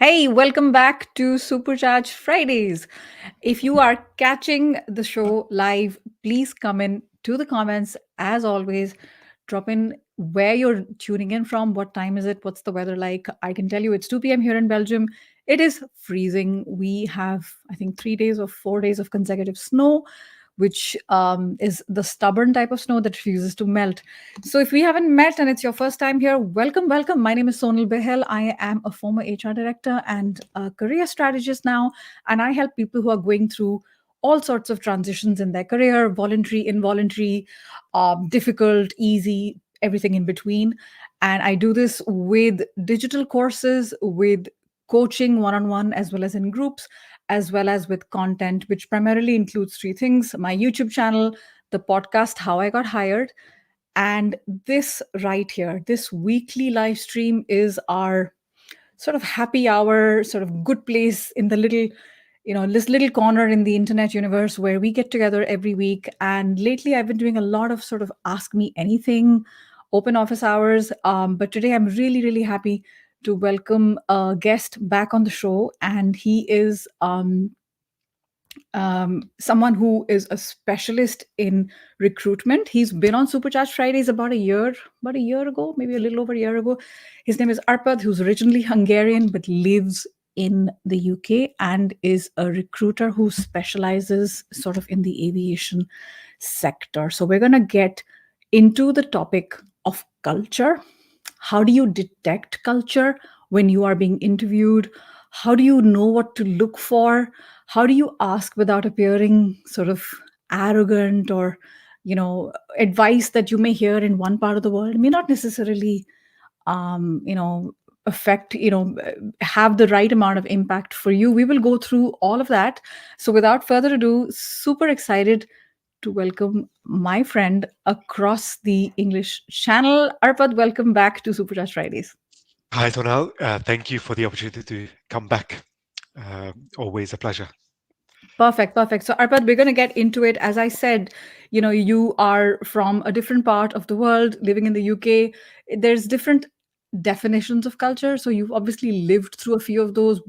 Hey, welcome back to Supercharge Fridays. If you are catching the show live, please come in to the comments. As always, drop in where you're tuning in from, what time is it, what's the weather like. I can tell you it's 2 p.m. here in Belgium. It is freezing. We have, I think, 3 days or 4 days of consecutive snow, which is the stubborn type of snow that refuses to melt. So, if we haven't met and it's your first time here, welcome, welcome. My name is Sonal Behel. I am a former HR director and a career strategist now, and I help people who are going through all sorts of transitions in their career, voluntary, involuntary, difficult, easy, everything in between. And I do this with digital courses, with coaching one on one, as well as in groups, as well as with content, which primarily includes three things: my YouTube channel, the podcast, How I Got Hired, and this right here, this weekly live stream is our sort of happy hour, sort of good place in the little, this little corner in the internet universe where we get together every week. And lately, I've been doing a lot of sort of ask me anything, open office hours. But today, I'm really, really happy to welcome a guest back on the show, and he is someone who is a specialist in recruitment. He's been on Supercharged Fridays about a year ago, maybe a little over a year ago. His name is Arpad, who's originally Hungarian but lives in the UK and is a recruiter who specializes sort of in the aviation sector. So we're going to get into the topic of culture. How do you detect culture when you are being interviewed? How do you know what to look for? How do you ask without appearing sort of arrogant, or advice that you may hear in one part of the world may not necessarily um, you know affect, have the right amount of impact for you. We will go through all of that. So without further ado, super excited to welcome my friend across the English channel. Arpad, welcome back to Supercharged Fridays. Hi, Tonal. Thank you for the opportunity to come back. Always a pleasure. Perfect, perfect. So, Arpad, we're going to get into it. As I said, you are from a different part of the world, living in the UK. There's different definitions of culture. So, you've obviously lived through a few of those,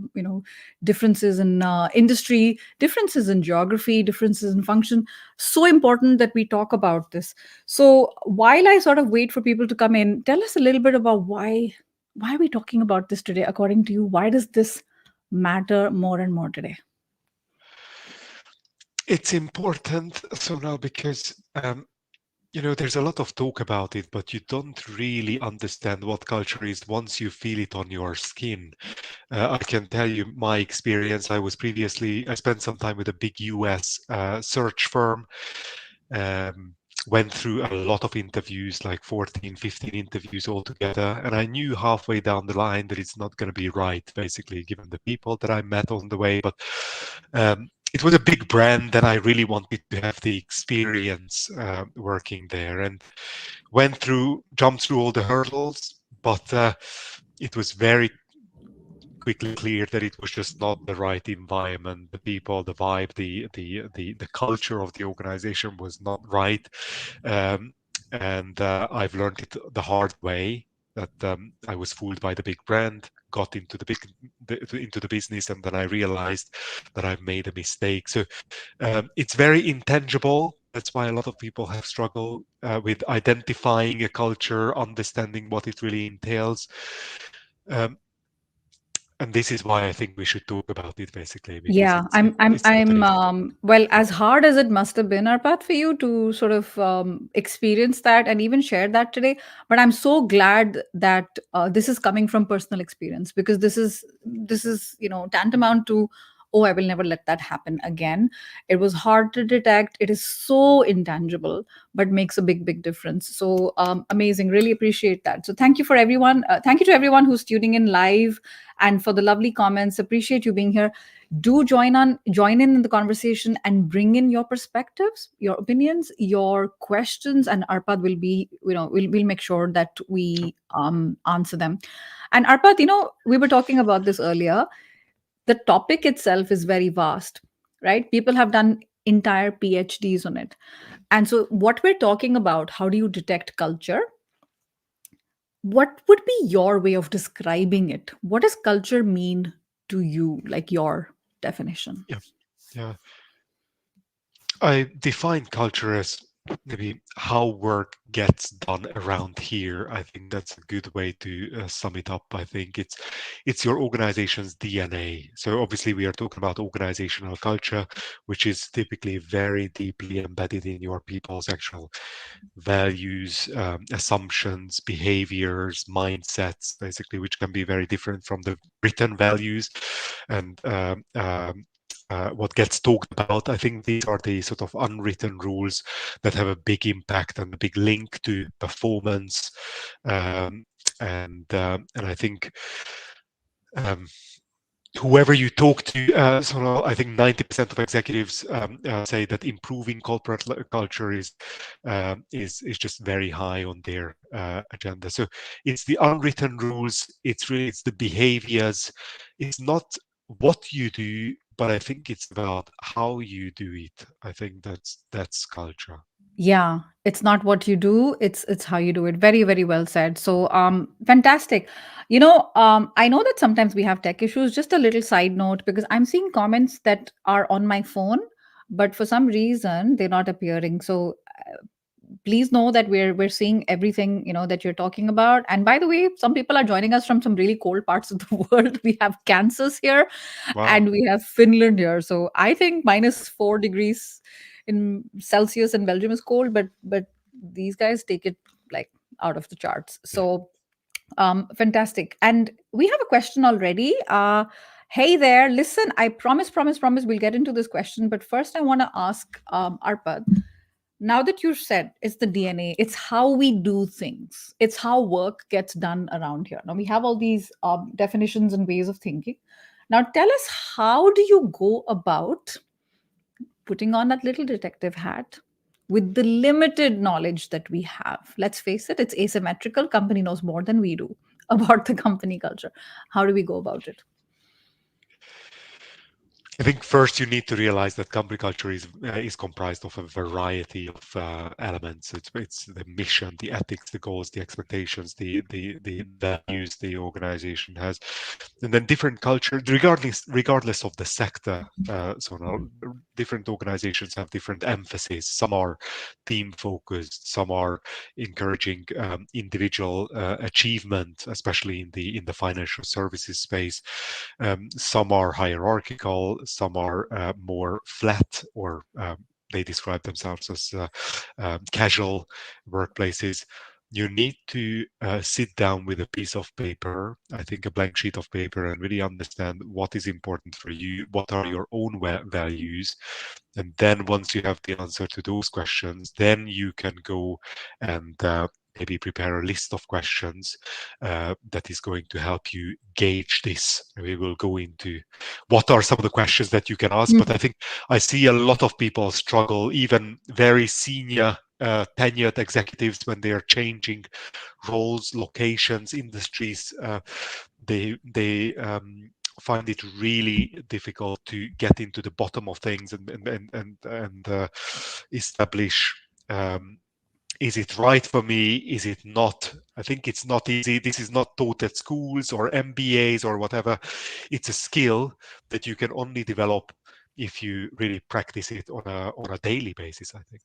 differences in industry, differences in geography, differences in function. So important that we talk about this. So, while I sort of wait for people to come in, tell us a little bit about why are we talking about this today, according to you? Why does this matter more and more today? It's important, Sonal, because there's a lot of talk about it, but you don't really understand what culture is once you feel it on your skin. I can tell you my experience. I spent some time with a big US search firm. Um, Went through a lot of interviews, like 14, 15 interviews altogether. And I knew halfway down the line that it's not going to be right, basically, given the people that I met on the way. But it was a big brand, and I really wanted to have the experience working there, and jumped through all the hurdles. But it was very quickly clear that it was just not the right environment. The people, the vibe, the culture of the organization was not right. Um, and I've learned it the hard way, that I was fooled by the big brand, got into the business, and then I realized that I've made a mistake. So it's very intangible. That's why a lot of people have struggled with identifying a culture, understanding what it really entails. Um, and this is why I think we should talk about it, basically, because Yeah, it's not an easy topic. well, as hard as it must have been, Arpat, for you to sort of experience that and even share that today. But I'm so glad that this is coming from personal experience, because this is tantamount to, oh, I will never let that happen again. It was hard to detect. It is so intangible, but makes a big, big difference. So amazing. Really appreciate that. So thank you for everyone. Thank you to everyone who's tuning in live and for the lovely comments. Appreciate you being here. Do join in the conversation and bring in your perspectives, your opinions, your questions, and Arpad will be, we'll make sure that we answer them. And Arpad, we were talking about this earlier. The topic itself is very vast, right? People have done entire PhDs on it. And so what we're talking about, how do you detect culture? What would be your way of describing it? What does culture mean to you, like your definition? Yeah, yeah. I define culture as maybe how work gets done around here. I think that's a good way to sum it up. I think it's your organization's DNA. So obviously we are talking about organizational culture, which is typically very deeply embedded in your people's actual values, assumptions, behaviors, mindsets, basically, which can be very different from the written values and what gets talked about. I think these are the sort of unwritten rules that have a big impact and a big link to performance. Um, and I think um, whoever you talk to, I think 90% of executives say that improving corporate culture is just very high on their agenda. So it's the unwritten rules. It's the behaviors. It's not what you do, but I think it's about how you do it. I think that's culture. Yeah, it's not what you do, it's how you do it. Very, very well said. So fantastic. I know that sometimes we have tech issues. Just a little side note, because I'm seeing comments that are on my phone, but for some reason they're not appearing. So please know that we're seeing everything that you're talking about. And by the way, some people are joining us from some really cold parts of the world. We have Kansas here, Wow. and we have Finland here. So I think -4 degrees in Celsius in Belgium is cold, but these guys take it like out of the charts. Yeah. So fantastic. And we have a question already. Hey there, listen, I promise we'll get into this question, but first I want to ask Arpad, now that you said it's the DNA, it's how we do things, it's how work gets done around here. Now we have all these definitions and ways of thinking. Now tell us, how do you go about putting on that little detective hat with the limited knowledge that we have? Let's face it, it's asymmetrical. Company knows more than we do about the company culture. How do we go about it? I think first you need to realize that company culture is comprised of a variety of elements. It's the mission, the ethics, the goals, the expectations, the values the organization has, and then different culture, regardless of the sector. So now, different organizations have different emphasis. Some are team focused, some are encouraging individual achievement, especially in the financial services space. Some are hierarchical, some are more flat, or they describe themselves as casual workplaces. You need to sit down with a piece of paper, I think a blank sheet of paper, and really understand what is important for you, what are your own values. And then once you have the answer to those questions, then you can go and maybe prepare a list of questions that is going to help you gauge this. We will go into what are some of the questions that you can ask, but I think I see a lot of people struggle, even very senior tenured executives, when they are changing roles, locations, industries. They find it really difficult to get into the bottom of things and establish, um, is it right for me? Is it not? I think it's not easy. This is not taught at schools or MBAs or whatever. It's a skill that you can only develop if you really practice it on a daily basis, I think.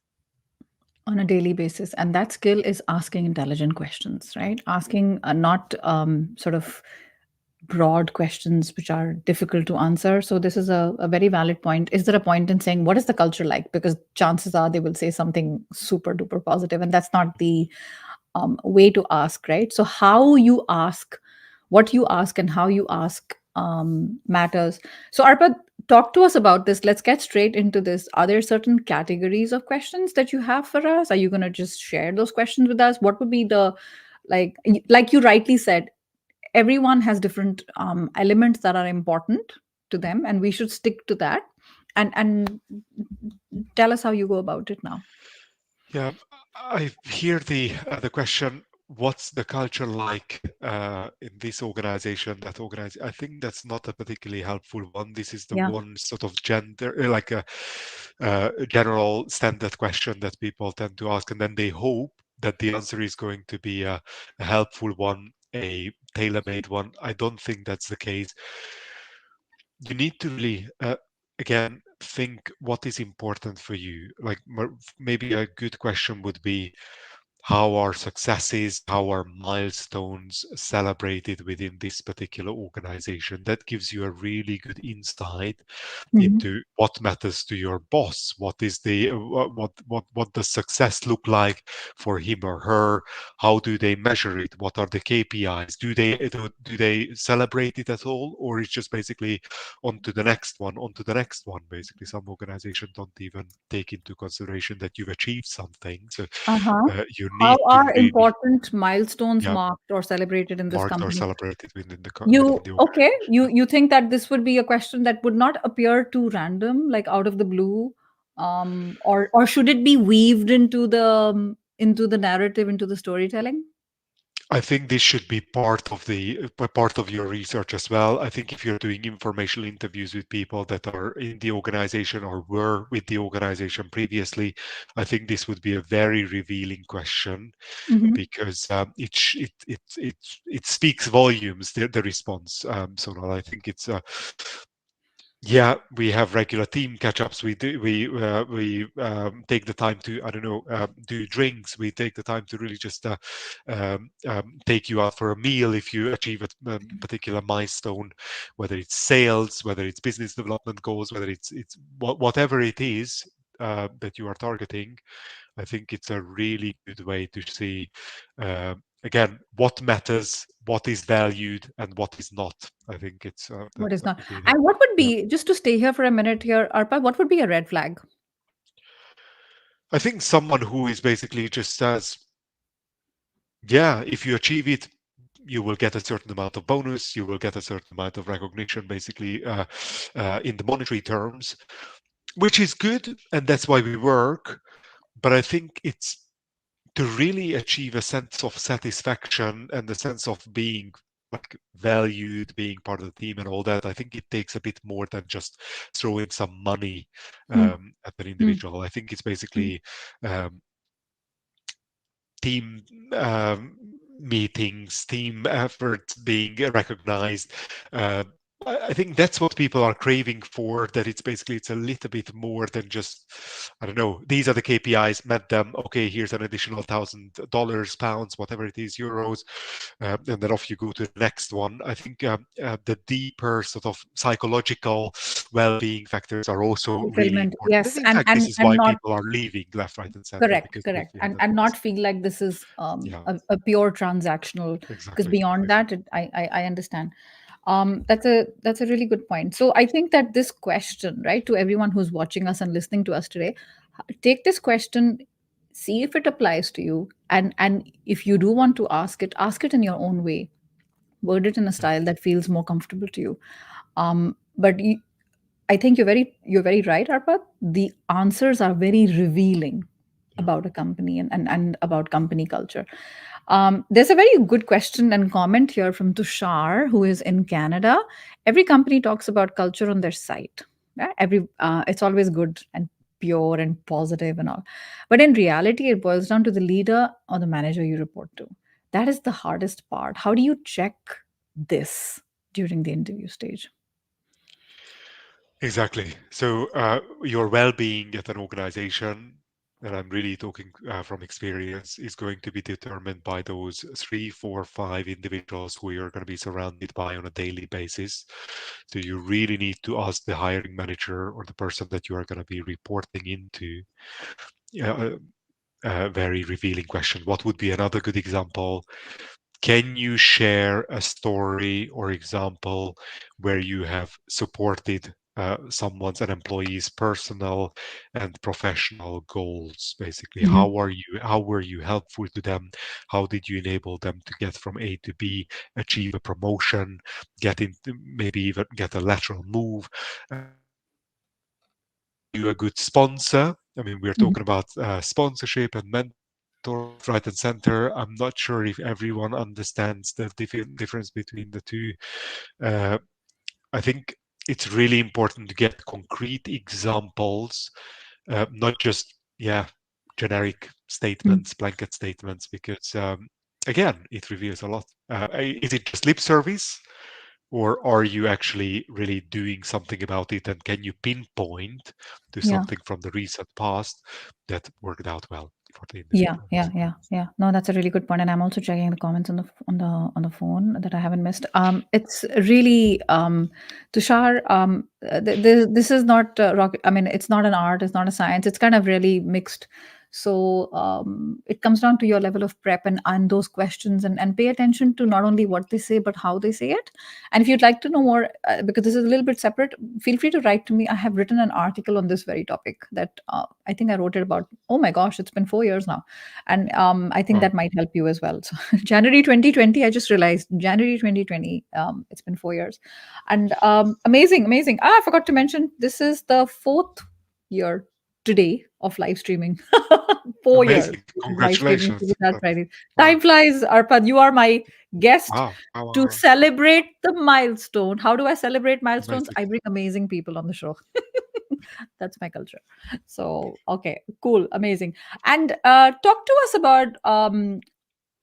On a daily basis, and that skill is asking intelligent questions, right? Asking not sort of broad questions which are difficult to answer. So this is a very valid point. Is there a point in saying what is the culture like? Because chances are they will say something super duper positive, and that's not the way to ask, right? So how you ask, what you ask, and how you ask matters. So Arpad, talk to us about this. Let's get straight into this. Are there certain categories of questions that you have for us? Are you going to just share those questions with us? What would be the, like you rightly said, everyone has different elements that are important to them, and we should stick to that. And tell us how you go about it now. Yeah, I hear the question. What's the culture like in this organization, that organization? I think that's not a particularly helpful one. This is the Yeah. one sort of gender, like a general standard question that people tend to ask, and then they hope that the answer is going to be a helpful one, a tailor-made one. I don't think that's the case. you need to really, again, think what is important for you. Like maybe a good question would be, how are successes, how are milestones celebrated within this particular organization? That gives you a really good insight Mhm. into what matters to your boss. What is the what does success look like for him or her? How do they measure it? What are the KPIs? Do they celebrate it at all, or it's just basically on to the next one, on to the next one? Basically, some organizations don't even take into consideration that you've achieved something. So Uh-huh. you How need to are really, important milestones yeah, marked or celebrated in this marked or company? celebrated within within You the okay? organization. You think that this would be a question that would not appear too random, like out of the blue, or should it be weaved into the narrative, into the storytelling? I think this should be part of the part of your research as well. I think if you're doing informational interviews with people that are in the organization or were with the organization previously, I think this would be a very revealing question, Hmm. because it speaks volumes, the response. So no, I think it's yeah, we have regular team catch-ups. We take the time to, I don't know, do drinks. We take the time to really just take you out for a meal if you achieve a particular milestone, whether it's sales, whether it's business development goals, whether it's whatever it is that you are targeting. I think it's a really good way to see, again, what matters, what is valued, and what is not. I think it's What is that not? would be the, And what would yeah. be, just to stay here for a minute here, Arpa, what would be a red flag? I think someone who is basically just says, yeah, if you achieve it, you will get a certain amount of bonus, you will get a certain amount of recognition, basically, in the monetary terms, which is good, and that's why we work. But I think it's to really achieve a sense of satisfaction and the sense of being like valued, being part of the team and all that. I think it takes a bit more than just throwing some money Hmm. at an Hmm. individual. I think it's Hmm. basically um, team meetings, team efforts being recognized. Uh, I think that's what people are craving for. That it's basically it's a little bit more than just, I don't know. These are the KPIs. Met them. Okay, here's an additional $1,000, pounds, whatever it is, euros, and then off you go to the next one. I think the deeper sort of psychological well-being factors are also really Fulfillment, important. And yes, in fact, this is and why not people are leaving left, right, and center correct, because they correct, feel that and it's not feel like this is yeah, a pure transactional. Because exactly, beyond that, exactly. I understand. That's a really good point. So I think that this question, right, to everyone who's watching us and listening to us today, take this question, see if it applies to you, and if you do want to ask it in your own way, word it in a Mm, style that feels more comfortable to you. But I think you're very right, Arpad. The answers are very revealing yeah. about a company and about company culture. There's a very good question and comment here from Tushar, who is in Canada. Every company talks about culture on their site. Yeah? It's always good and pure and positive and all, but in reality, it boils down to the leader or the manager you report to. That is the hardest part. How do you check this during the interview stage? Exactly. So your well-being at an organization, and I'm really talking from experience, is going to be determined by those three, four, five individuals who you're going to be surrounded by on a daily basis. So you really need to ask the hiring manager or the person that you are going to be reporting into a, a very revealing question. What would be another good example? Can you share a story or example where you have supported an employee's personal and professional goals? Basically, Mhm. how were you helpful to them? How did you enable them to get from A to B, achieve a promotion, get into maybe even get a lateral move? Were you a good sponsor? I mean, we're Mhm. talking about sponsorship and mentorship left, right, and center. I'm not sure if everyone understands the difference between the two. Uh, I think it's really important to get concrete examples, not just, yeah, generic Mhm. statements, blanket statements, because again, it reveals a lot. Is it just lip service? or are you actually really doing something about it, and can you pinpoint to Yeah. something from the recent past that worked out well for the Yeah, individual, yeah, basically? yeah, yeah. No, that's a really good point, and I'm also checking the comments on the phone that I haven't missed. It's really Tushar. This is not rocket. I mean, it's not an art. It's not a science. It's kind of really mixed. So it comes down to your level of prep and those questions, and pay attention to not only what they say but how they say it. And if you'd like to know more, because this is a little bit separate, feel free to write to me. I have written an article on this very topic that I think I wrote it about, oh my gosh, it's been 4 years now. And I think Wow, that might help you as well. So January 2020, I just realized January 2020, it's been 4 years. And amazing, amazing. I forgot to mention, this is the fourth year today of live streaming. 4 years amazing! live streaming Congratulations! Super Friday. Wow, Time flies, Arpad. You are my guest wow, wow, wow, to wow. celebrate the milestone. How do I celebrate milestones? Amazing. I bring amazing people on the show. That's my culture. So, okay, cool, amazing. And talk to us about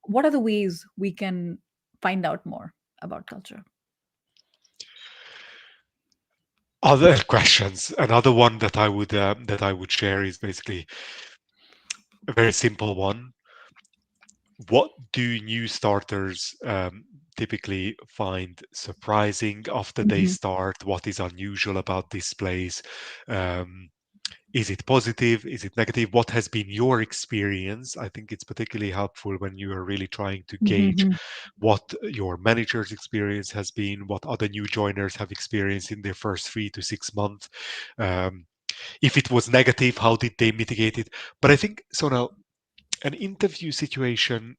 what are the ways we can find out more about culture? Other questions. Another one that I would share is basically a very simple one. What do new starters typically find surprising after they Hmm. start? What is unusual about this place? Um, is it positive? Is it negative? What has been your experience? I think it's particularly helpful when you are really trying to gauge Hmm. what your manager's experience has been, what other new joiners have experienced in their first 3 to 6 months. Um, if it was negative, how did they mitigate it? But I think, so now, an interview situation,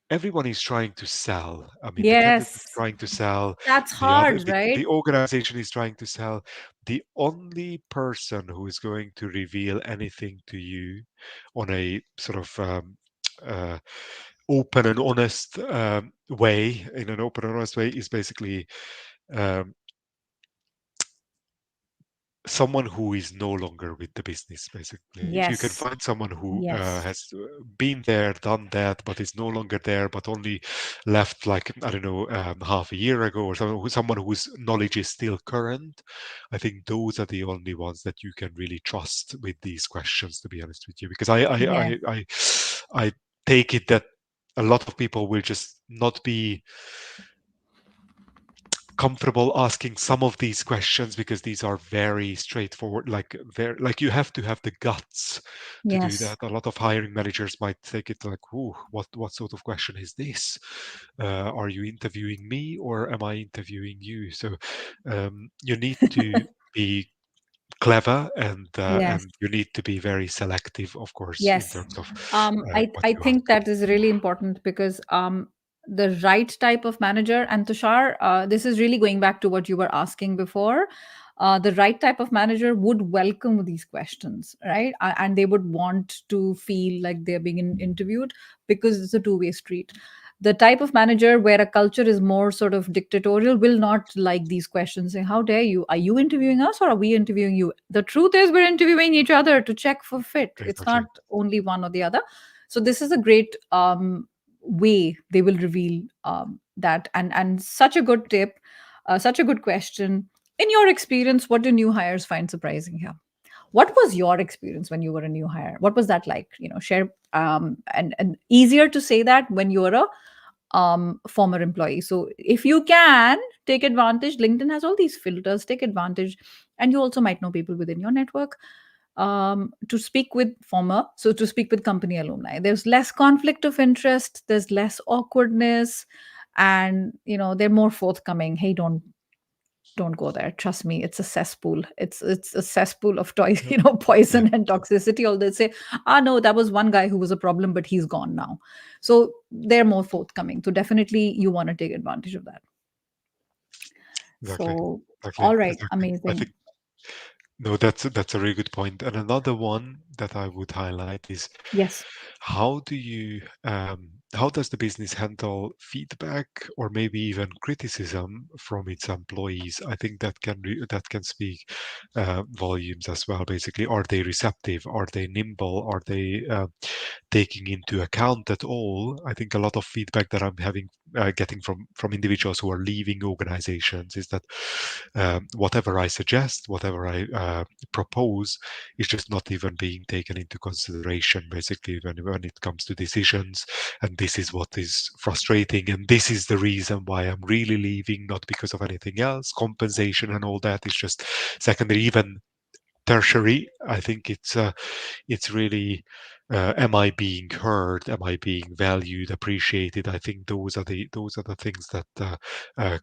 everyone is trying to sell. I mean, the candidate is Yes, trying to sell, that's the hard, right? the organization is trying to sell. The only person who is going to reveal anything to you on a sort of uh, open and honest way, in an open and honest way, is basically um, someone who is no longer with the business. Basically, if you can Yes, find someone who yes, has been there, done that, but is no longer there, but only left, like, I don't know, half a year ago, or someone whose knowledge is still current, I think those are the only ones that you can really trust with these questions, to be honest with you, because yes, I take it that a lot of people will just not be comfortable asking some of these questions, because these are very straightforward, like very, like, you have to have the guts to do yes, that. A lot of hiring managers might take it like, "Ooh, what sort of question is this? Are you interviewing me, or am I interviewing you?" So you need to be clever, yes. and you need to be very selective, of course, in Yes. terms of what I you think ask. that is really important because the right type of manager, and Tushar, this is really going back to what you were asking before. The right type of manager would welcome these questions, right? And they would want to feel like they're being interviewed because it's a two-way street. The type of manager where a culture is more sort of dictatorial will not like these questions, saying, how dare you, are you interviewing us or are we interviewing you? The truth is we're interviewing each other to check for fit. It's not Exactly. only one or the other. So this is a great way they will reveal that. And such a good tip, such a good question. In your experience, what do new hires find surprising here? What was your experience when you were a new hire? What was that like? Share, and easier to say that when you're a former employee. So if you can take advantage, LinkedIn has all these filters, take advantage. And you also might know people within your network, to speak with former, so to speak with company alumni. There's less conflict of interest, there's less awkwardness, and they're more forthcoming. Hey, don't go there, trust me, it's a cesspool. It's a cesspool of toys, Yeah. Yeah. poison and toxicity. Or they say, ah, no, that was one guy who was a problem, but he's gone now. So they're more forthcoming, so definitely you want to take advantage of that. Exactly. So Exactly. all right, Exactly. I amazing. think, no, that's a very good point. And another one that I would highlight is, Yes. how do you how does the business handle feedback or maybe even criticism from its employees? I think that can speak volumes as well. Basically, are they receptive? Are they nimble? Are they taking into account at all? I think a lot of feedback that I'm having getting from individuals who are leaving organizations is that whatever I suggest, whatever I propose, is just not even being taken into consideration. Basically, when it comes to decisions, and this is what is frustrating, and this is the reason why I'm really leaving, not because of anything else. Compensation and all that is just secondary, even tertiary. I think it's really am I being heard? Am I being valued, appreciated? I think those are the things that uh,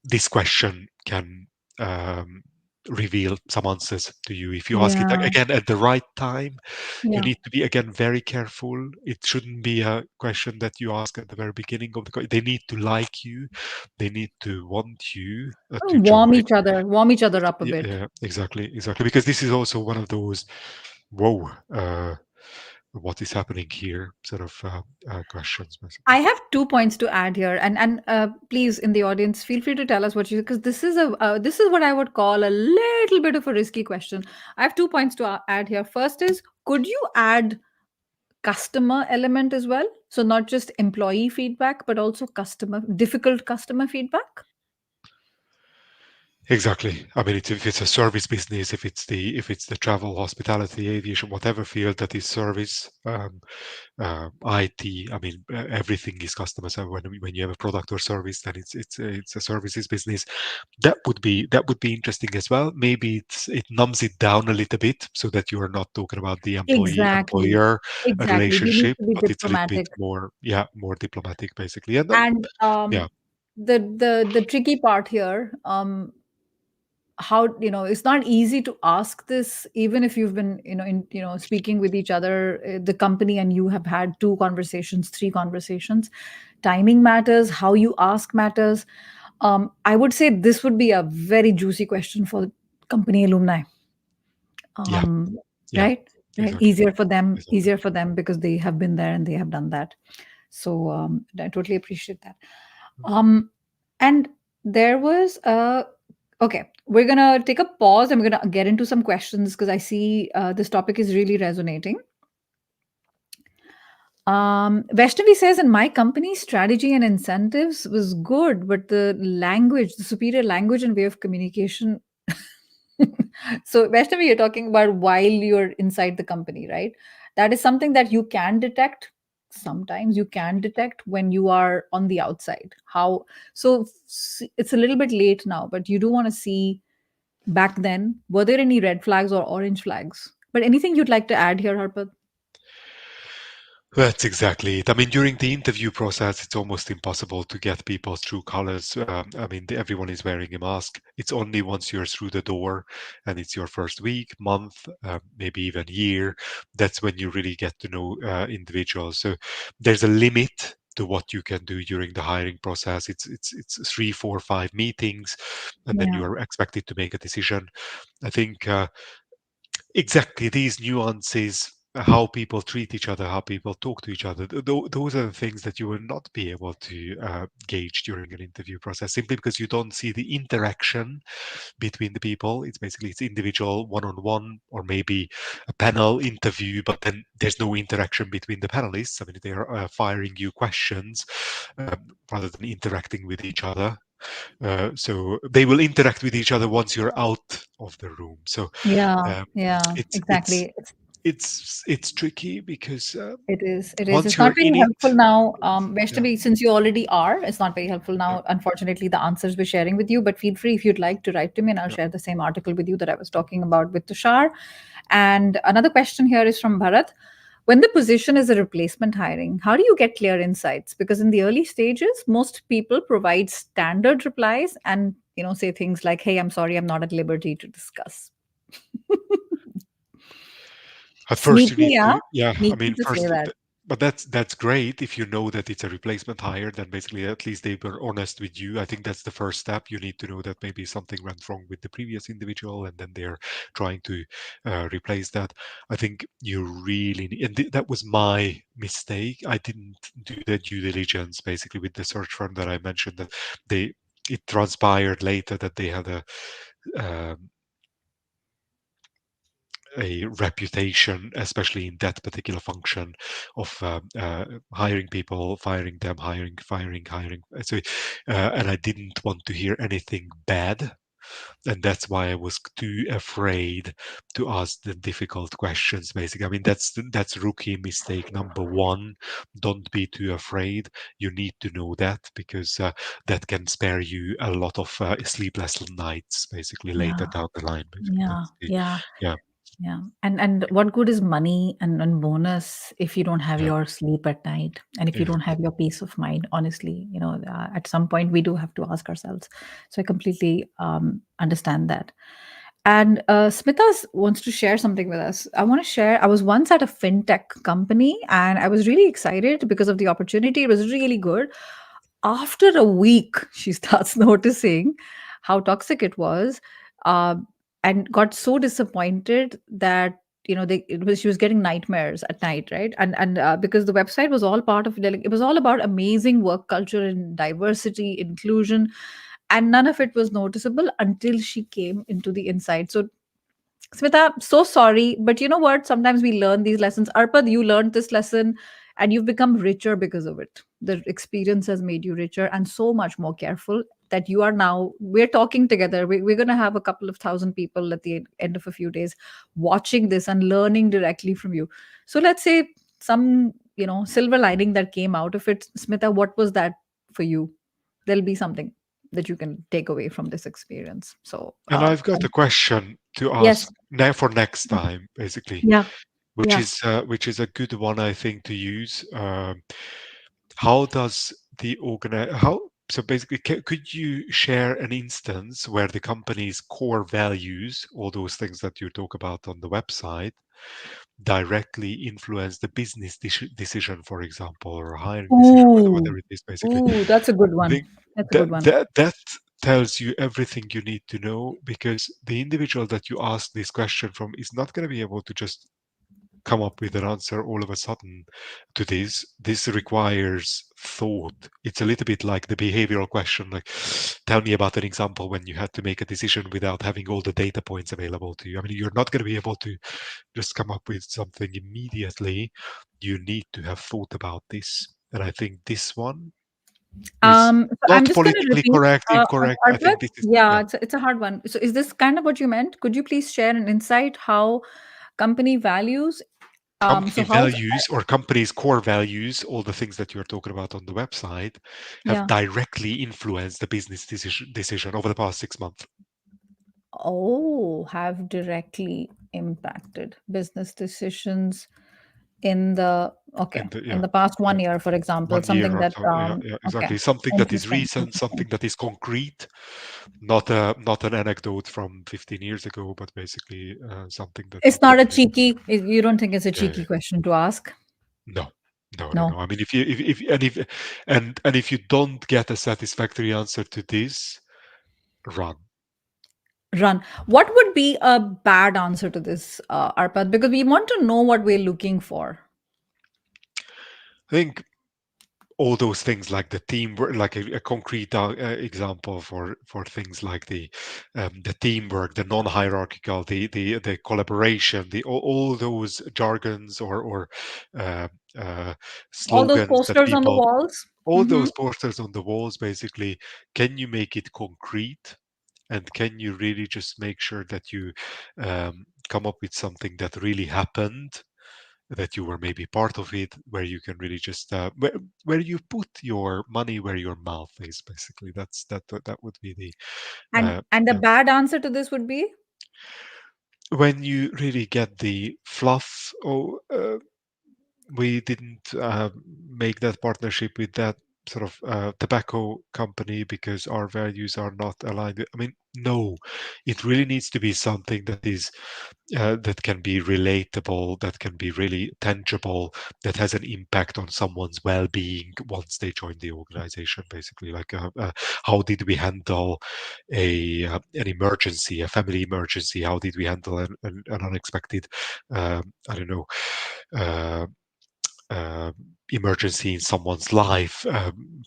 this question can um, reveal some answers to you. If you ask it Yeah, again at the right time, you yeah. need to be again very careful. It shouldn't be a question that you ask at the very beginning of the they need to like you, they need to want you to join. Warm each other up a Yeah, bit. yeah, exactly, because this is also one of those whoa, what is happening here sort of questions I basically. have 2 points to add here, and please, in the audience, feel free to tell us what you, because this is what I would call a little bit of a risky question. I have 2 points to add here. First is, could you add customer element as well? So not just employee feedback, but also difficult customer feedback. Exactly. I mean, if it's a service business, if it's the travel, hospitality, aviation, whatever field that is service, IT. I mean, everything is customer. So when you have a product or service, then it's a services business. That would be interesting as well. Maybe it numbs it down a little bit so that you are not talking about the employee Exactly. employer Exactly. We need relationship, to be but it's a little bit diplomatic. more, yeah, more diplomatic basically. And And yeah, the tricky part here, how, it's not easy to ask this, even if you've been, speaking with each other, the company, and you have had 2 conversations, 3 conversations. Timing matters, how you ask matters. I would say this would be a very juicy question for company alumni. yeah, um, yeah, right, right, exactly, exactly. easier for them because they have been there and they have done that. So I totally appreciate that. And there was a Okay, we're gonna take a pause. I'm gonna get into some questions because I see this topic is really resonating. Vaishnavi says, in my company, strategy and incentives was good, but the superior language and way of communication. So, Vaishnavi, you're talking about while you're inside the company, right? That is something that you can detect. Sometimes you can detect when you are on the outside. It's a little bit late now, but you do want to see back then. Were there any red flags or orange flags? But anything you'd like to add here, Harpad? That's exactly it. I mean, during the interview process, it's almost impossible to get people's true colors. I mean, everyone is wearing a mask. It's only once you're through the door and it's your first week, month, maybe even year, that's when you really get to know individuals. So there's a limit to what you can do during the hiring process. It's 3, 4, 5 meetings, and then Yeah. you are expected to make a decision. I think exactly these nuances, how people treat each other, how people talk to each other, those are the things that you will not be able to gauge during an interview process, simply because you don't see the interaction between the people. It's individual, one-on-one, or maybe a panel interview, but then there's no interaction between the panelists. I mean, they are firing you questions rather than interacting with each other. So they will interact with each other once you're out of the room. So Yeah, um, yeah, it's it's exactly. it's tricky because It is. It is. once It's not you're very in helpful it, now. yeah, Vaishnavi, since you already are, it's not very helpful yeah, now. Unfortunately, the answers we're sharing with you, but feel free if you'd like to write to me and I'll yeah. share the same article with you that I was talking about with Tushar. And another question here is from Bharat. When the position is a replacement hiring, how do you get clear insights? Because in the early stages, most people provide standard replies and, say things like, "Hey, I'm sorry, I'm not at liberty to discuss." At first, you Sneaky, need yeah, to, yeah. I sneaky mean, to say first, that. but that's great if you know that it's a replacement hire. Then basically, at least they were honest with you. I think that's the first step. You need to know that maybe something went wrong with the previous individual, and then they're trying to replace that. I think you really need, and that was my mistake. I didn't do the due diligence basically with the search firm that I mentioned. That they it transpired later that they had um, a reputation, especially in that particular function of hiring people, firing them, hiring. And I didn't want to hear anything bad, and that's why I was too afraid to ask the difficult questions. Basically, I mean that's rookie mistake number one. Don't be too afraid. You need to know that because that can spare you a lot of sleepless nights. Basically, later Yeah, down the line. Basically, yeah, that's the yeah. yeah. Yeah. And what good is money and bonus if you don't have Yeah, your sleep at night and if you yeah. don't have your peace of mind? Honestly, at some point we do have to ask ourselves. So I completely understand that. And Smita wants to share something with us. I want to share. I was once at a fintech company and I was really excited because of the opportunity. It was really good. After a week, she starts noticing how toxic it was, uh, and got so disappointed that she was getting nightmares at night, right? And because the website was all part of it was all about amazing work culture and diversity, inclusion, and none of it was noticeable until she came into the inside. So Smita, so sorry, but you know what? Sometimes we learn these lessons. Arpad, you learned this lesson and you've become richer because of it. The experience has made you richer and so much more careful that you are now. We're talking together. We're going to have a couple of thousand people at the end of a few days watching this and learning directly from you. So let's say some, silver lining that came out of it. Smita, what was that for you? There'll be something that you can take away from this experience. So, And I've got a question to yes. ask now for next time, basically, Yeah. which Yeah. is a good one I think to use. How does the how so basically could you share an instance where the company's core values, all those things that you talk about on the website, directly influence the business decision, for example, or a hiring decision, Ooh. whatever it is, basically? Ooh, that's a good I one. think That's a good one. that tells you everything you need to know, because the individual that you ask this question from is not going to be able to just come up with an answer all of a sudden to this. This requires thought. It's a little bit like the behavioral question, like, tell me about an example when you had to make a decision without having all the data points available to you. I mean, you're not going to be able to just come up with something immediately. You need to have thought about this. And I think this one is So I'm not just gonna politically repeat, correct, incorrect. I Arpit. think this is, Yeah, yeah. it's a hard one. So is this kind of what you meant? Could you please share an insight how company values, so Company how values or company's core values, all the things that you're talking about on the website, have yeah. directly influenced the business decision over the past 6 months. Oh, have directly impacted business decisions in the In the, in yeah, the past yeah, 1 year, for example, 1 year something or that so. Yeah, yeah, okay. exactly. Something that is Interesting. recent, Interesting. something that is concrete, not an anecdote from 15 years ago, but basically something that It's that not a really, cheeky, you don't think it's a yeah, cheeky question to ask? no, no, no, no. No. I mean, if and if you don't get a satisfactory answer to this, run. Run. What would be a bad answer to this, Arpad? Because we want to know what we're looking for. I think all those things like the teamwork, like a concrete example for things like the teamwork, the non-hierarchical, the collaboration, the all those jargons or uh, uh, All those slogans that posters on the people, walls. all Hmm. those posters on the walls, basically, can you make it concrete? And can you really just make sure that you come up with something that really happened, that you were maybe part of it, where you can really just where you put your money where your mouth is, basically. That would be the And the yeah. bad answer to this would be When you really get the fluff, oh, we didn't make that partnership with that sort of tobacco company because our values are not aligned. I mean, no, it really needs to be something that can be relatable, that can be really tangible, that has an impact on someone's well-being once they join the organization. Basically, like how did we handle an emergency, a family emergency? How did we handle an unexpected, I don't know, uh, uh, emergency in someone's life,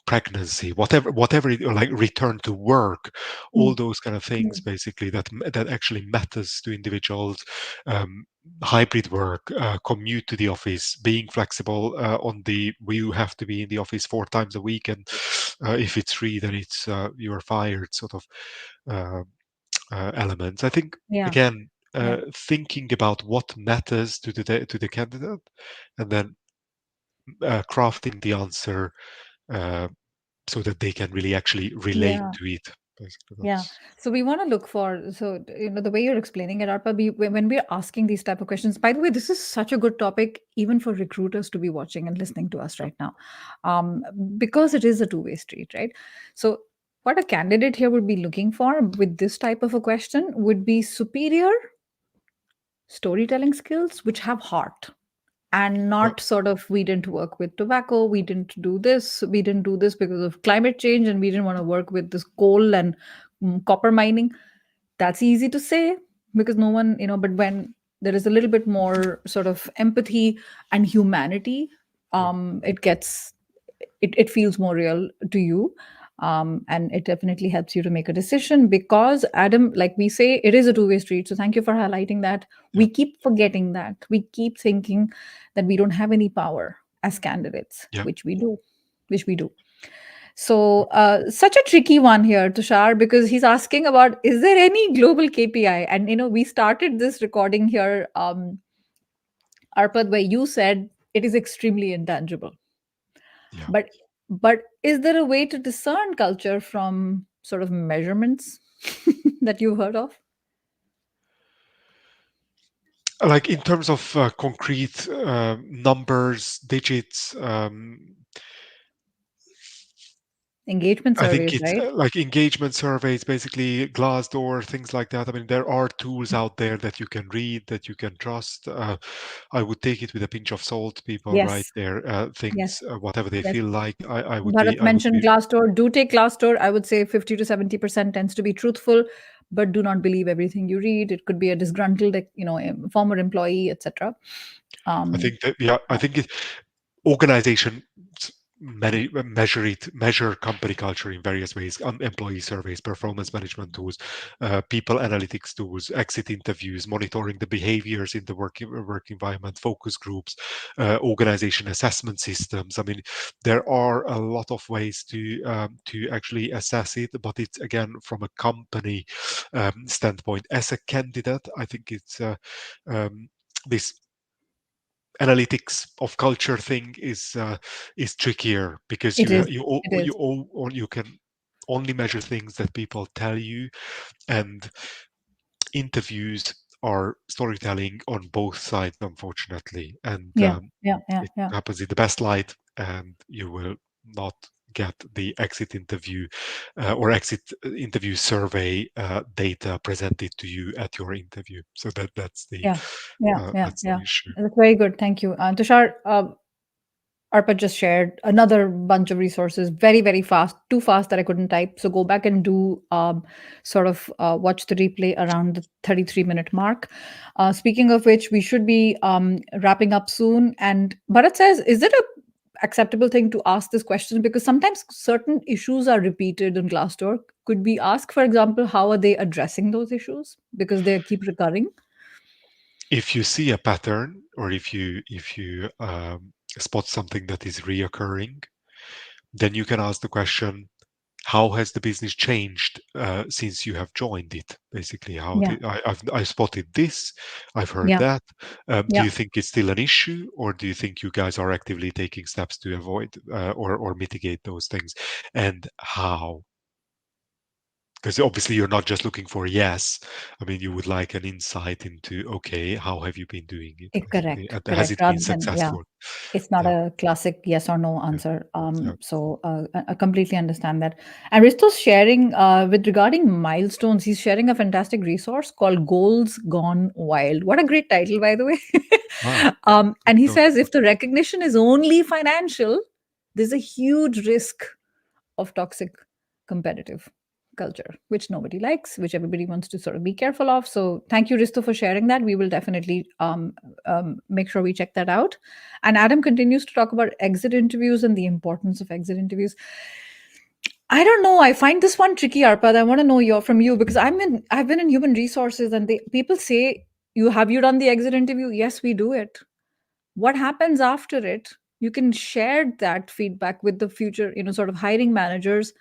pregnancy, whatever, like return to work, all Mm. those kind of things, Mm. basically that actually matters to individuals. Um, Hybrid work, commute to the office, being flexible on the you have to be in the office 4 times a week, and if it's three, then it's you're fired. Sort of uh, elements. I think Yeah. again. Yeah. Thinking about what matters to the candidate, and then crafting the answer uh, so that they can really actually relate Yeah. to it. Basically, Yeah. that's So we want to look for, so, the way you're explaining it, Arpa, when we're asking these type of questions, by the way, this is such a good topic, even for recruiters to be watching and listening to us right now, um, because it is a two-way street, right? So what a candidate here would be looking for with this type of a question would be superior storytelling skills, which have heart, and yeah, not sort of, we didn't work with tobacco, we didn't do this because of climate change, and we didn't want to work with this coal and copper mining. That's easy to say because no one, but when there is a little bit more sort of empathy and humanity, yeah, it gets, it feels more real to you. And it definitely helps you to make a decision, because Adam, like we say, it is a two-way street. So thank you for highlighting that. yeah, We keep forgetting that, we keep thinking that we don't have any power as candidates, yeah. which we do. So, such a tricky one here, Tushar, because he's asking about, is there any global KPI? And we started this recording here, Arpad, where you said it is extremely intangible. Yeah. But is there a way to discern culture from sort of measurements that you've heard of? Like in terms of concrete numbers, digits, Engagement I think surveys, it's right? like engagement surveys, basically Glassdoor, things like that. I mean, there are tools out there that you can read, that you can trust. I would take it with a pinch of salt. People write Yes. their Yes. things whatever they Yes. feel like. Bharat I would mentioned be. Glassdoor. Do take Glassdoor. I would say 50 to 70% tends to be truthful, but do not believe everything you read. It could be a disgruntled, former employee, etc. I Um, think that yeah, I think organization measure company culture in various ways: employee surveys, performance management tools, people analytics tools, exit interviews, monitoring the behaviors in the work environment, focus groups, organization assessment systems. I mean, there are a lot of ways to actually assess it, but it's again from a company standpoint. As a candidate, I think it's um, this analytics of culture thing is trickier because it is. It is. you can only measure things that people tell you, and interviews are storytelling on both sides, unfortunately, and Yeah. Yeah. Yeah. it Yeah. happens in the best light, and you will not get the exit interview or exit interview survey data presented to you at your interview. So Yeah. Yeah. Yeah. that's the Yeah. issue. That's very good. Thank you. Tushar, Arpa just shared another bunch of resources very, very fast, too fast that I couldn't type. So go back and do sort of watch the replay around the 33-minute mark. Speaking of which, we should be wrapping up soon. And Bharat says, is it a acceptable thing to ask this question? Because sometimes certain issues are repeated in Glassdoor. Could we ask, for example, how are they addressing those issues? Because they keep recurring. If you see a pattern, or if you spot something that is reoccurring, then you can ask the question, how has the business changed since you have joined it? Basically, how Yeah. did I spotted this, I've heard Yeah. that. Do Yeah. you think it's still an issue, or do you think you guys are actively taking steps to avoid or mitigate those things, and how? Because obviously you're not just looking for yes. I mean, you would like an insight into, okay, how have you been doing it, basically, Correct, and has correct. it been Rather than, yeah, successful? it's not Yeah, a classic yes or no yeah, answer. yeah. I completely understand that. And Risto's sharing with regarding milestones. He's sharing a fantastic resource called "Goals Gone Wild." What a great title, by the way. Wow, good And he to note says that. if the recognition is only financial, there's a huge risk of toxic competitive culture, which nobody likes, which everybody wants to sort of be careful of. So thank you, Risto, for sharing that. We will definitely make sure we check that out. And Adam continues to talk about exit interviews and the importance of exit interviews. I don't know. I find this one tricky, Arpad. I want to know your from you because I've been in human resources and people say, you done the exit interview? Yes, we do it. What happens after it? You can share that feedback with the future, sort of hiring managers,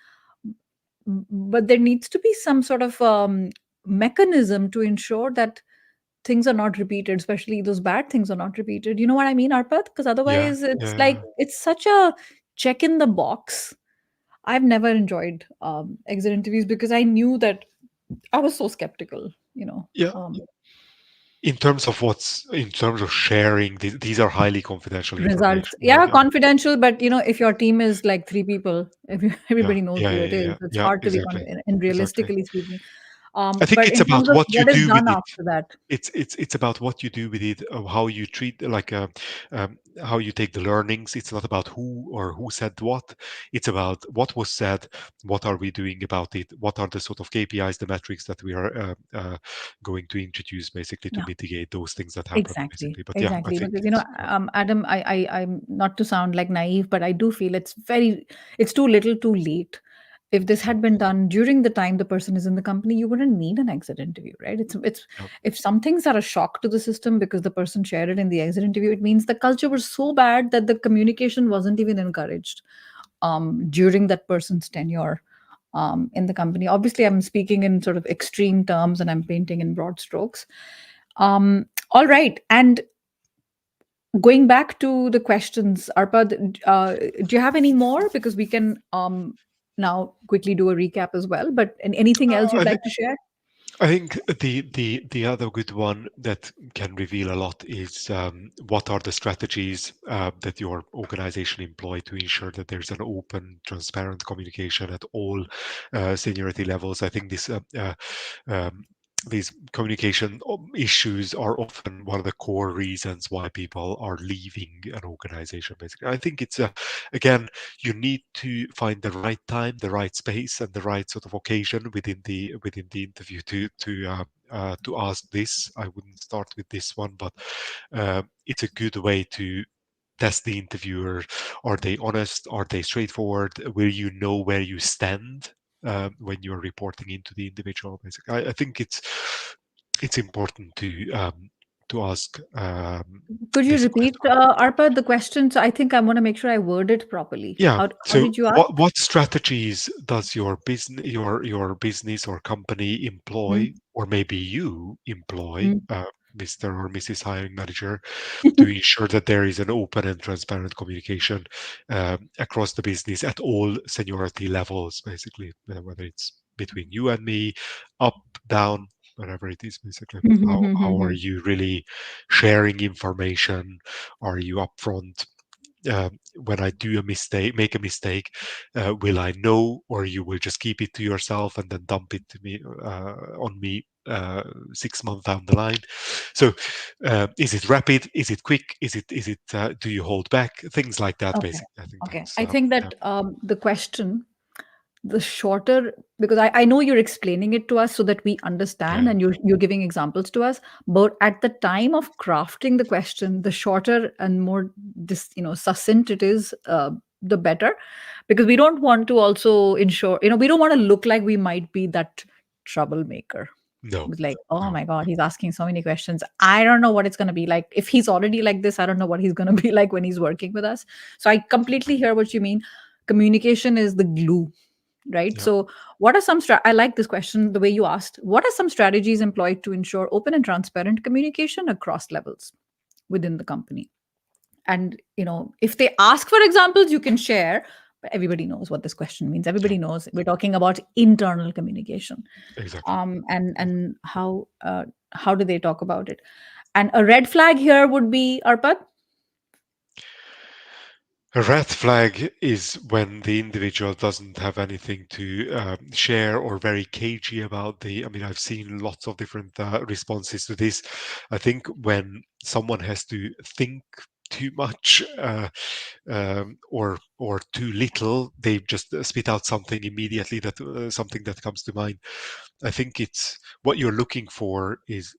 but there needs to be some sort of mechanism to ensure that things are not repeated, especially those bad things are not repeated. You know what I mean, Arpad? Because Yeah, otherwise it's yeah. like it's such a check in the box. I've never enjoyed exit interviews because I knew that I was so skeptical, Yeah, in terms of sharing, these are highly confidential results. information, right? Yeah, confidential, but if your team is like three people, Yeah, everybody knows yeah, who yeah, it is. yeah, It's yeah, hard to be exactly, and exactly. realistically speaking. I think But it's in about terms of what you what is do with done it. after that, It's about what you do with it, how you treat, like, how you take the learnings. It's not about who said what. It's about what was said. What are we doing about it? What are the sort of KPIs, the metrics that we are going to introduce, basically, to yeah. mitigate those things that happen, Exactly, basically. But yeah, I exactly. think Because it's Adam, I'm not to sound like naive, but I do feel it's too little, too late. If this yeah, had been done during the time the person is in the company, you wouldn't need an exit interview, right? It's yeah, if some things are a shock to the system because the person shared it in the exit interview, it means the culture was so bad that the communication wasn't even encouraged during that person's tenure in the company. Obviously, I'm speaking in sort of extreme terms and I'm painting in broad strokes. All right. And going back to the questions, Arpad, do you have any more? Because we can now quickly do a recap as well. But anything else I you'd think like to share? I think the other good one that can reveal a lot is, what are the strategies that your organization employ to ensure that there's an open, transparent communication at all seniority levels. I think um, these communication issues are often one of the core reasons why people are leaving an organization. Basically, I think it's again, you need to find the right time, the right space, and the right sort of occasion within the interview to ask this. I wouldn't start with this one, but it's a good way to test the interviewer. Are they honest? Are they straightforward? Will you know where you stand when you're reporting into the individual? Basically, I think it's important to ask Could you this repeat, question. Arpad, the question? So I think I want to make sure I word it properly. Yeah. How So did you ask? what strategies does your business or company employ, Mm, or maybe you employ, mm. Mr. or Mrs. Hiring Manager, to ensure that there is an open and transparent communication across the business at all seniority levels, basically, whether it's between you and me, up, down, whatever it is, basically. How are you really sharing information? Are you upfront? When I do a mistake, make a mistake, will I know, or you will just keep it to yourself and then dump it to me on me 6 months down the line? So, is it rapid? Is it quick? Is it? Do you hold back? Things like that. Okay. Basically, I think Okay. that's I think yeah, that the question, the shorter, because I know you're explaining it to us so that we understand yeah, and you're giving examples to us. But at the time of crafting the question, the shorter and more succinct it is, the better. Because we don't want to also ensure, we don't want to look like we might be that troublemaker. no, It's like, oh no, my God, he's asking so many questions. I don't know what it's going to be like. If he's already like this, I don't know what he's going to be like when he's working with us. So I completely hear what you mean. Communication is the glue, right? yeah. So what are I like this question the way you asked. What are some strategies employed to ensure open and transparent communication across levels within the company? And if they ask for examples, you can share, But everybody knows what this question means. Yeah, Everybody knows we're talking about internal communication, exactly. and how do they talk about it? And a red flag here would be Arpad. A red flag is when the individual doesn't have anything to share or very cagey about the. I mean, I've seen lots of different responses to this. I think when someone has to think too much or too little, they just spit out something immediately that something that comes to mind. I think it's what you're looking for is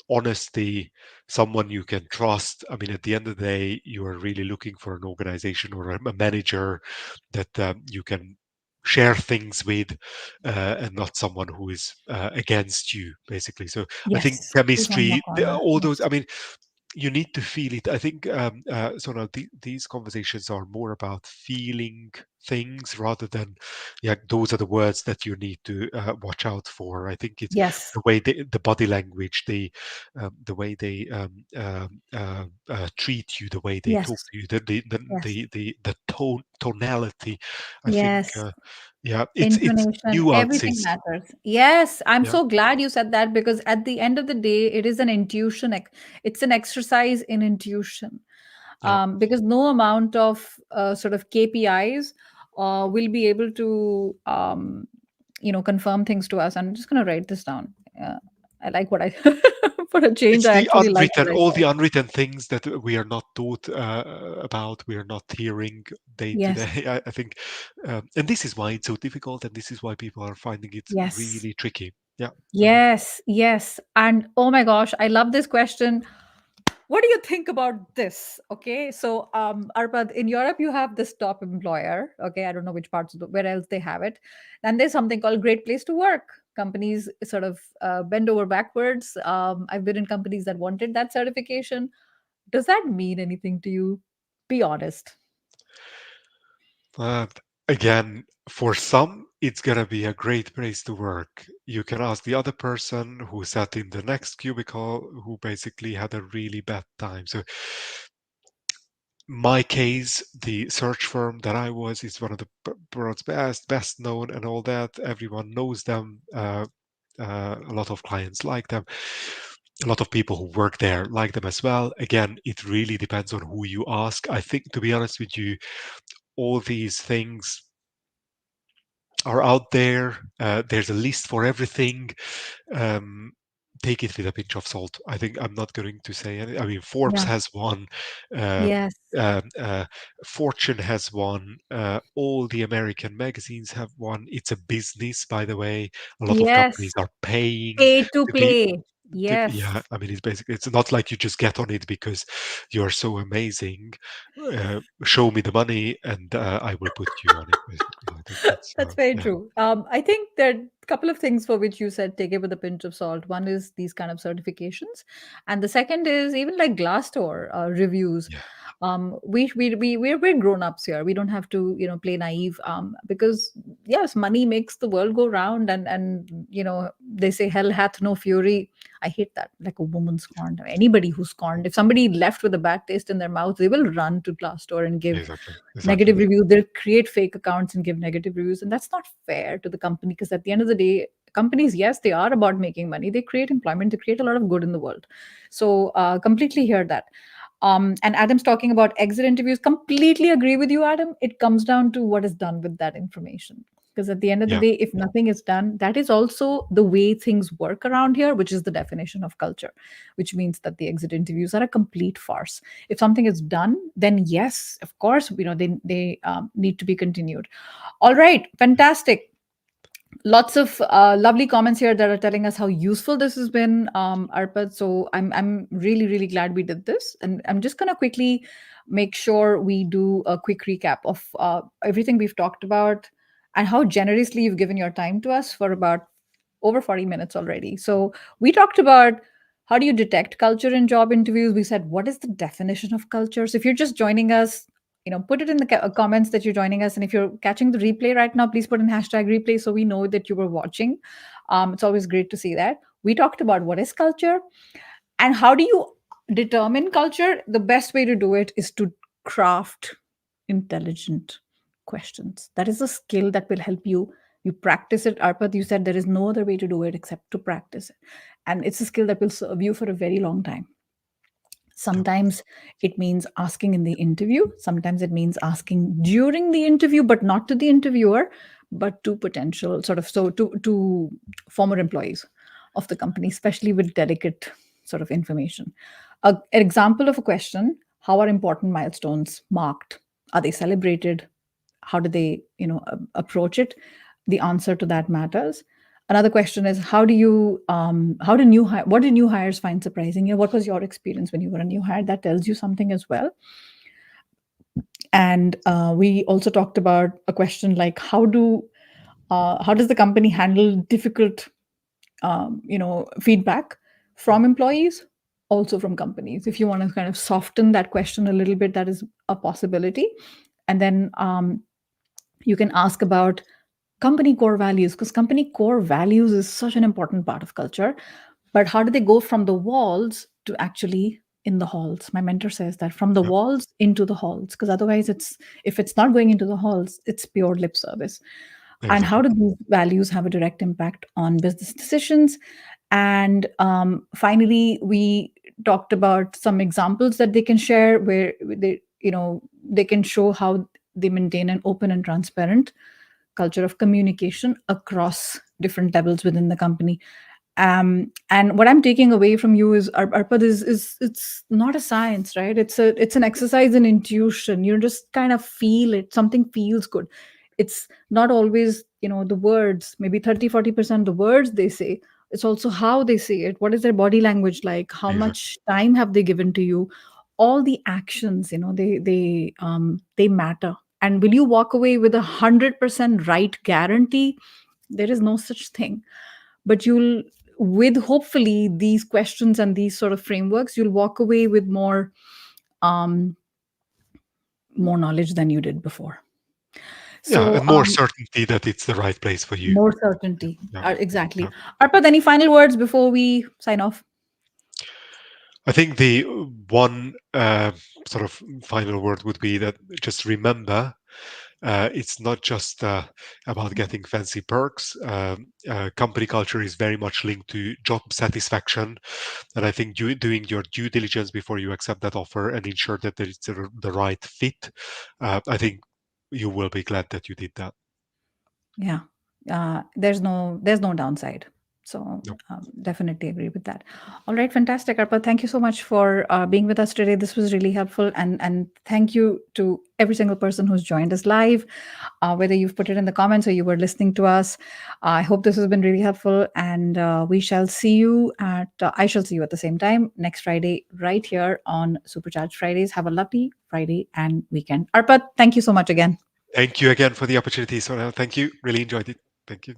honesty, someone you can trust. I mean, at the end of the day, you are really looking for an organization or a manager that you can share things with, and not someone who is against you, basically. So I think Yes, who's on your chemistry, corner? all those. Yes. I mean, you need to feel it. I think so. Now these conversations are more about feeling things rather than, yeah, those are the words that you need to watch out for. I think it's Yes. the way the body language, the way they treat you, the way they talk Yes. to you, Yes. the tonality. I think, Yes. yeah, it's Intonation, everything nuances. matters. Yes, I'm Yeah, so glad you said that, because at the end of the day, it is an intuition. It's an exercise in intuition. yeah. Because no amount of sort of KPIs will be able to, confirm things to us. I'm just going to write this down. I like what I, for a change, It's I the actually like unwritten, what I all said. the unwritten things that we are not taught about, we are not hearing day to Yes, day. I think, and this is why it's so difficult, and this is why people are finding it yes, really tricky. Yeah. Hmm. yes, yes. And oh my gosh, I love this question. What do you think about this? Okay, so Arpad, in Europe you have this top employer. Okay, I don't know which parts of where else they have it, and there's something called great place to work. Companies sort of bend over backwards. I've been in companies that wanted that certification. Does that mean anything to you? Be honest. Uh, Again, for some, it's gonna be a great place to work. You can ask the other person who sat in the next cubicle who basically had a really bad time. So my case, the search firm that I was is one of the world's best known and all that. Everyone knows them. A lot of clients like them. A lot of people who work there like them as well. Again, it really depends on who you ask. I think, to be honest with you, all these things are out there. There's a list for everything. Um, Take it with a pinch of salt. I think I'm not going to say any. I mean, Forbes Yeah. has one. Uh, Yes. um, uh, Fortune has one. All the American magazines have one. It's a business, by the way. A lot of companies Yes. are paying Pay to to be. play. Yes. Yeah, I mean, it's basically, it's not like you just get on it because you're so amazing. Show me the money, and I will put you on it. Basically, I think it's That's very yeah, true. I think there are a couple of things for which you said take it with a pinch of salt. One is these kind of certifications, and the second is even like Glassdoor reviews. yeah, We're grown ups here. We don't have to play naive, because yes, money makes the world go round, and they say hell hath no fury. I hate that. Like a woman scorned. Anybody who's scorned, if somebody left with a bad taste in their mouth, they will run to Glassdoor and give exactly, exactly. negative reviews. They'll create fake accounts and give negative reviews, and that's not fair to the company, because at the end of the day, companies, yes, they are about making money. They create employment. They create a lot of good in the world. So completely hear that. And Adam's talking about exit interviews. Completely agree with you, Adam. It comes down to what is done with that information. Because at the end of the Yeah, day, if nothing is done, that is also the way things work around here, which is the definition of culture, which means that the exit interviews are a complete farce. If something is done, then yes, of course, they need to be continued. All right, fantastic. Lots of lovely comments here that are telling us how useful this has been, Arpad. So I'm really really glad we did this, and I'm just gonna quickly make sure we do a quick recap of everything we've talked about, and how generously you've given your time to us for about over 40 minutes already. So we talked about how do you detect culture in job interviews. We said what is the definition of culture. So if you're just joining us, put it in the comments that you're joining us, and if you're catching the replay right now, please put in hashtag replay so we know that you were watching. It's always great to see that. We talked about what is culture and how do you determine culture. The best way to do it is to craft intelligent questions. That is a skill that will help you. You practice it. Arpad, you said there is no other way to do it except to practice it. And it's a skill that will serve you for a very long time. Yeah, Sometimes it means asking in the interview. Sometimes it means asking during the interview, but not to the interviewer, but to potential sort of so to former employees of the company, especially with delicate sort of information. An example of a question: how are important milestones marked? Are they celebrated? How do they, approach it? The answer to that matters. Another question is, what do new hires find surprising? What was your experience when you were a new hire? That tells you something as well. And we also talked about a question like, how does the company handle difficult feedback from employees, also from companies? If you want to kind of soften that question a little bit, that is a possibility. And then you can ask about company core values, because company core values is such an important part of culture. But how do they go from the walls to actually in the halls? My mentor says that from the yeah, walls into the halls, because otherwise it's if it's not going into the halls, it's pure lip service. And how exactly. do these values have a direct impact on business decisions? And finally, we talked about some examples that they can share where they can show how they maintain an open and transparent culture of communication across different levels within the company. And what I'm taking away from you is, Arpad, is it's not a science, right? It's an exercise in intuition. You just kind of feel it. Something feels good. It's not always, the words, maybe 30-40% the words they say. It's also how they say it. What is their body language like? How Exactly. much time have they given to you? All the actions, they matter. And will you walk away with 100% right guarantee? There is no such thing. But you'll, with hopefully these questions and these sort of frameworks, you'll walk away with um, more knowledge than you did before. Yeah, So and more certainty that it's the right place for you. more certainty. Yeah, yeah. Exactly. Arpad, any final words before we sign off? I think the one sort of final word would be that just remember it's not just about getting fancy perks. Company culture is very much linked to job satisfaction. And I think doing your due diligence before you accept that offer and ensure that it's the right fit, I think you will be glad that you did that. Yeah. There's no downside. So No. definitely agree with that. All right, fantastic, Arpa. Thank you so much for being with us today. This was really helpful, and thank you to every single person who's joined us live, whether you've put it in the comments or you were listening to us. I hope this has been really helpful, and we shall see you at. I shall see you at the same time next Friday, right here on Supercharged Fridays. Have a lovely Friday and weekend, Arpa. Thank you so much again. Thank you again for the opportunity. So thank you. Really enjoyed it. Thank you.